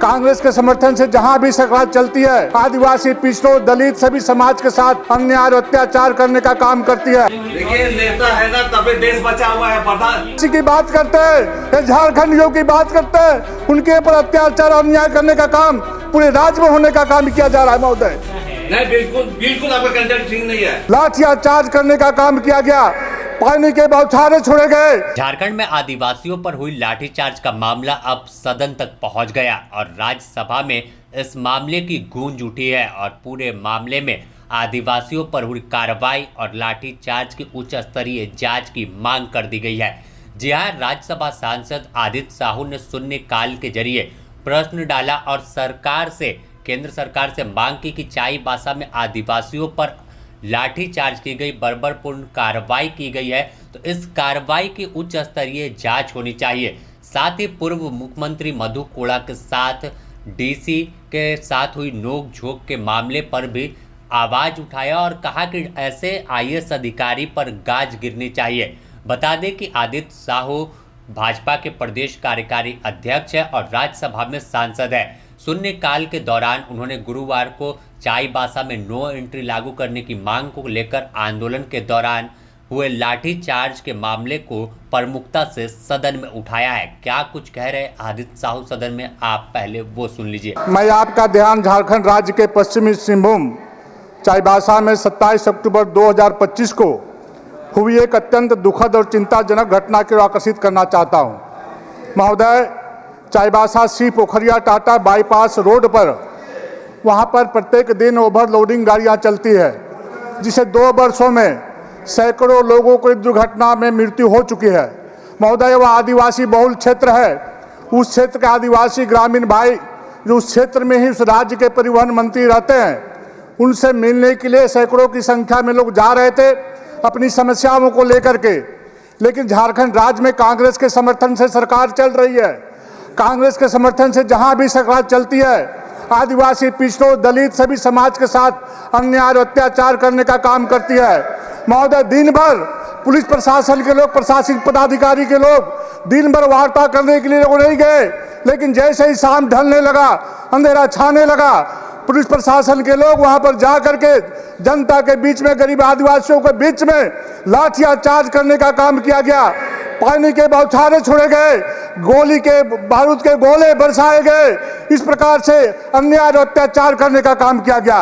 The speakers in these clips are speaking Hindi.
कांग्रेस के समर्थन से जहां भी सरकार चलती है, आदिवासी, पिछड़ों, दलित सभी समाज के साथ अन्याय और अत्याचार करने का काम करती है। देखिए, नेता है ना तभी देश बचा हुआ है। पता किसी की बात करते हैं, झारखंडियों की बात करते हैं, उनके ऊपर अत्याचार और अन्याय करने का काम पूरे राज्य में होने का काम किया जा रहा है महोदय। नहीं, बिल्कुल आपका कंटेंट ठीक नहीं है। लाठीचार्ज करने का काम किया गया, पानी के बौछारें छोड़े गए। झारखंड में आदिवासियों पर हुई लाठीचार्ज का मामला अब सदन तक पहुंच गया और राज्यसभा में इस मामले की गूंज उठी है और पूरे मामले में आदिवासियों पर हुई कार्रवाई और लाठीचार्ज की उच्च स्तरीय जांच की मांग कर दी गई है। जी हां, राज्यसभा सांसद आदित्य साहू ने शून्यकाल के जरिए प्रश्न डाला और केंद्र सरकार से मांग की कि चाईबासा में आदिवासियों पर लाठीचार्ज की गई, बर्बरपूर्ण कार्रवाई की गई है, तो इस कार्रवाई की उच्च स्तरीय जांच होनी चाहिए। साथ ही पूर्व मुख्यमंत्री मधु कोड़ा के साथ डीसी के साथ हुई नोक-झोंक के मामले पर भी आवाज उठाया और कहा कि ऐसे आईएएस अधिकारी पर गाज गिरनी चाहिए। बता दें कि आदित्य साहू भाजपा के प्रदेश कार्यकारी अध्यक्ष है और राज्यसभा में सांसद है। शून्यकाल के दौरान उन्होंने गुरुवार को चाईबासा में नो एंट्री लागू करने की मांग को लेकर आंदोलन के दौरान हुए लाठीचार्ज के मामले को प्रमुखता से सदन में उठाया है। क्या कुछ कह रहे आदित्य साहू सदन में, आप पहले वो सुन लीजिए। मैं आपका ध्यान झारखंड राज्य के पश्चिमी सिंहभूम चाईबासा में 27 अक्टूबर 2025 को हुई एक अत्यंत दुखद और चिंताजनक घटना की ओर आकर्षित करना चाहता हूं। महोदय, चाईबासा सी पोखरिया टाटा बाईपास रोड पर वहां पर प्रत्येक दिन ओवरलोडिंग गाड़ियां चलती है, जिसे 2 वर्षों में सैकड़ों लोगों को इस दुर्घटना में मृत्यु हो चुकी है। महोदय, वह आदिवासी बहुल क्षेत्र है। उस क्षेत्र के आदिवासी ग्रामीण भाई जो उस क्षेत्र में ही उस राज्य के परिवहन मंत्री रहते हैं, उनसे मिलने के लिए सैकड़ों की संख्या में लोग जा रहे थे अपनी समस्याओं को लेकर के। लेकिन झारखंड राज्य में कांग्रेस के समर्थन से सरकार चल रही है। कांग्रेस के समर्थन से जहां भी सरकार चलती है, आदिवासी, पिछड़ों, दलित सभी समाज के साथ अन्याय और अत्याचार करने का काम करती है। महोदय, दिन भर पुलिस प्रशासन के लोग, प्रशासनिक पदाधिकारी के लोग दिन भर वार्ता करने के लिए लोग नहीं गए, लेकिन जैसे ही शाम ढलने लगा, अंधेरा छाने लगा, पुलिस प्रशासन के लोग वहां पर जा करके जनता के बीच में, गरीब आदिवासियों के बीच में लाठीचार्ज करने का काम किया गया। पानी के बौछारें छोड़े गए, गोली के बारूद के गोले बरसाए गए। इस प्रकार से अन्याय और अत्याचार करने का काम किया गया।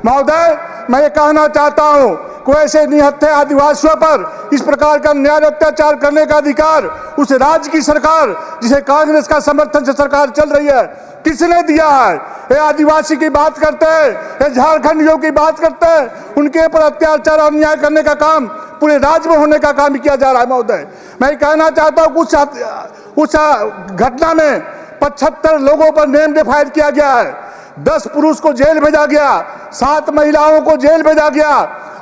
महोदय, मैं ये कहना चाहता हूँ, कोई ऐसे निहत्थे आदिवासियों पर इस प्रकार का अन्याय और अत्याचार करने का अधिकार उस राज्य की सरकार, जिसे कांग्रेस का समर्थन से सरकार चल रही है, किसने दिया है? ये आदिवासी की बात करते हैं, ये झारखंडियों की बात करते हैं, उनके ऊपर अत्याचार और अन्याय करने का काम पूरे राज्य में होने का काम किया जा रहा है। महोदय, मैं कहना चाहता हूँ, उस घटना में 75 लोगों पर नेम डिफाइड किया गया है। 10 पुरुष को जेल भेजा गया, 7 महिलाओं को जेल भेजा गया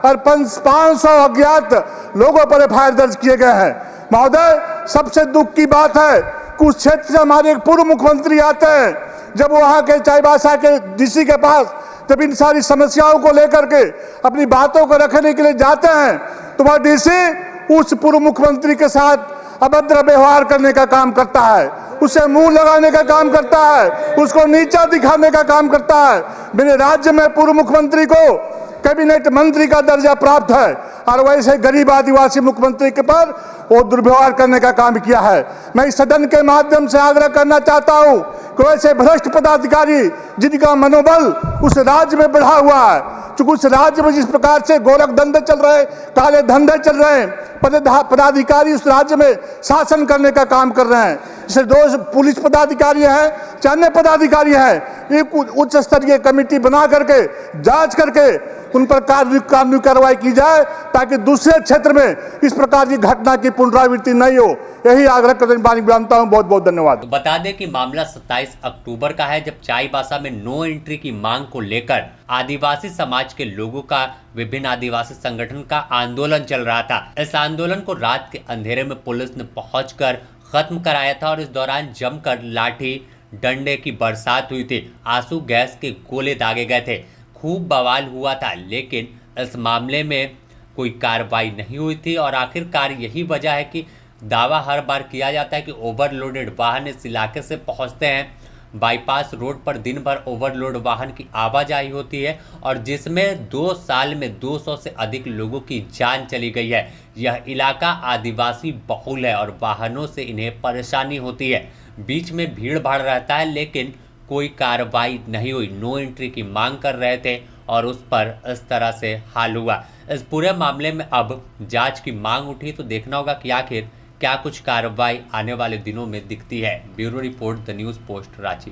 और 500 अज्ञात लोगों पर एफआईआर दर्ज किए गए हैं। महोदय, सबसे दुख की बात है कि उस क्षेत्र से हमारे एक पूर्व मुख्यमंत्री आते हैं, जब वहां के चाईबासा के डीसी के पास जब इन सारी समस्याओं को लेकर के अपनी बातों को रखने के लिए जाते हैं, तो वह डीसी उस पूर्व मुख्यमंत्री के साथ अभद्र व्यवहार करने का काम करता है, उसे मुंह लगाने का काम करता है, उसको नीचा दिखाने का काम करता है। मेरे राज्य में पूर्व मुख्यमंत्री को कैबिनेट मंत्री का दर्जा प्राप्त है और वैसे गरीब आदिवासी मुख्यमंत्री के पर वो दुर्व्यवहार करने का काम किया है। मैं इस सदन के माध्यम से आग्रह करना चाहता हूं कि वैसे भ्रष्ट पदाधिकारी जिनका मनोबल उस राज्य में बढ़ा हुआ है, चूंकि उस राज्य में जिस प्रकार से गोरख धंधे चल रहे हैं, काले धंधे चल रहे हैं, पदाधिकारी उस राज्य में शासन करने का काम कर रहे हैं। जैसे 2 पुलिस पदाधिकारी हैं, चाहे अन्य पदाधिकारी हैं, एक उच्च स्तरीय कमेटी बना करके जांच करके उन पर कानूनी कार्रवाई की जाए, ताकि दूसरे क्षेत्र में इस प्रकार की घटना की पुनरावृत्ति नहीं हो। यही आग्रह करने वाली जानता हूँ। बहुत बहुत धन्यवाद। तो बता दें कि मामला 27 अक्टूबर का है, जब चाईबासा में नो एंट्री की मांग को लेकर आदिवासी समाज के लोगों का, विभिन्न आदिवासी संगठन का आंदोलन चल रहा था। इस आंदोलन को रात के अंधेरे में पुलिस ने पहुंचकर खत्म कराया था और इस दौरान जमकर लाठी डंडे की बरसात हुई थी, आंसू गैस के गोले दागे गए थे, खूब बवाल हुआ था। लेकिन इस मामले में कोई कार्रवाई नहीं हुई थी और आखिरकार यही वजह है कि दावा हर बार किया जाता है कि ओवरलोडेड वाहन इस इलाके से पहुंचते हैं बाईपास रोड पर दिन भर ओवरलोड वाहन की आवाजाही होती है और जिसमें 2 साल में 200 से अधिक लोगों की जान चली गई है। यह इलाका आदिवासी बहुल है और वाहनों से इन्हें परेशानी होती है। बीच में भीड़ भाड़ रहता है लेकिन कोई कार्रवाई नहीं हुई। नो एंट्री की मांग कर रहे थे और उस पर इस तरह से हाल हुआ। इस पूरे मामले में अब जांच की मांग उठी तो देखना होगा कि आखिर क्या कुछ कार्रवाई आने वाले दिनों में दिखती है। Bureau report, the news post, Ranchi.